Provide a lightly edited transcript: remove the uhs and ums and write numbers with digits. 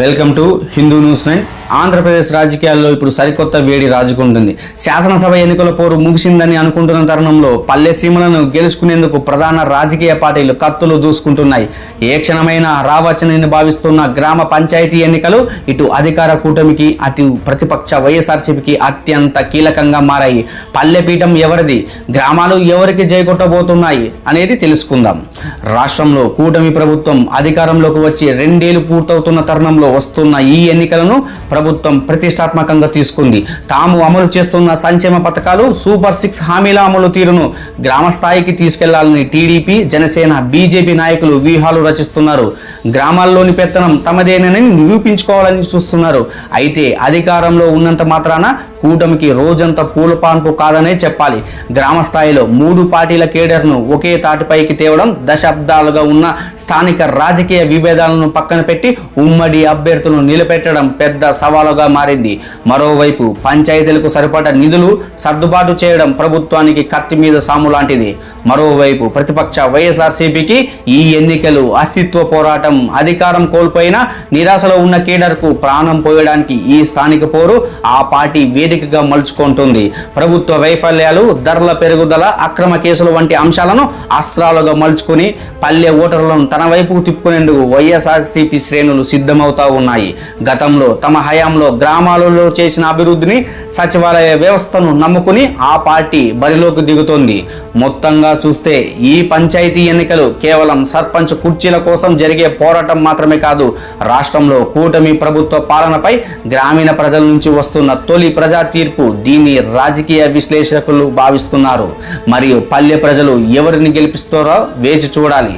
Welcome to Hindu news 9. Andhra Pradesh రాజకీయాల్లో ఇప్పుడు సరికొత్త వేడి రాజుకుంటుంది. శాసనసభ ఎన్నికల పోరు ముగిసిందని అనుకుంటున్న తరుణంలో పల్లె సీమలను గెలుచుకునేందుకు ప్రధాన రాజకీయ పార్టీలు కత్తులు దూసుకుంటున్నాయి. ఏ క్షణమైనా రావచ్చని భావిస్తున్న గ్రామ పంచాయతీ ఎన్నికలు ఇటు అధికార కూటమికి అటు ప్రతిపక్ష వైఎస్ఆర్సీపీకి అత్యంత కీలకంగా మారాయి. పల్లెపీఠం ఎవరిది, గ్రామాలు ఎవరికి జయకొట్టబోతున్నాయి అనేది తెలుసుకుందాం. రాష్ట్రంలో కూటమి ప్రభుత్వం అధికారంలోకి వచ్చి 2 ఏళ్లు పూర్తవుతున్న తరుణంలో వస్తున్న ఈ ఎన్నికలను ప్రభుత్వం ప్రతిష్టాత్మకంగా తీసుకుంది. తాము అమలు చేస్తున్న సంక్షేమ పథకాలు, సూపర్ 6 హామీల అమలు తీరును గ్రామ స్థాయికి తీసుకెళ్లాలని టీడీపీ, జనసేన, బీజేపీ నాయకులు వ్యూహాలు రచిస్తున్నారు. గ్రామాల్లోని పెత్తనం తమదేనని నిరూపించుకోవాలని చూస్తున్నారు. అయితే అధికారంలో ఉన్నంత మాత్రాన కూటమికి రోజంతా పూలపాన్పు కాదనే చెప్పాలి. గ్రామ స్థాయిలో 3 పార్టీల కేడర్ను ఒకే తాటిపైకి తేవడం, దశాబ్దాలుగా ఉన్న స్థానిక రాజకీయ విభేదాలను పక్కన పెట్టి ఉమ్మడి అభ్యర్థులను నిలబెట్టడం పెద్ద సవాలుగా మారింది. మరోవైపు పంచాయతీలకు సరిపడా నిధులు సర్దుబాటు చేయడం ప్రభుత్వానికి కత్తి మీద సాము లాంటిది. మరోవైపు ప్రతిపక్ష వైఎస్ఆర్సీపీకి ఈ ఎన్నికలు అస్తిత్వ పోరాటం. అధికారం కోల్పోయినా నిరాశలో ఉన్న కేడర్కు ప్రాణం పోయడానికి ఈ స్థానిక పోరు ఆ పార్టీ వేదికగా మలుచుకుంటుంది. ప్రభుత్వ వైఫల్యాలు, ధరల పెరుగుదల, అక్రమ కేసులు వంటి అంశాలను అస్త్రాలుగా మలుచుకుని పల్లె ఓటర్లను తన వైపుకు తిప్పుకునేందుకు వైఎస్ఆర్సీపీ శ్రేణులు సిద్ధమవుతా ఉన్నాయి. గతంలో తమ హయాంలో గ్రామాలలో చేసిన అభివృద్ధిని, సచివాలయ వ్యవస్థను నమ్ముకుని ఆ పార్టీ బరిలోకి దిగుతోంది. మొత్తంగా చూస్తే ఈ పంచాయతీ ఎన్నికలు కేవలం సర్పంచ్ కుర్చీల కోసం జరిగే పోరాటం మాత్రమే కాదు, రాష్ట్రంలో కూటమి ప్రభుత్వ పాలనపై గ్రామీణ ప్రజల నుంచి వస్తున్న తొలి ప్రజా తీర్పు. దీన్ని రాజకీయ విశ్లేషకులు భావిస్తున్నారు. మరియు పల్లె ప్రజలు ఎవరిని గెలిపిస్తారో వేచి చూడాలి.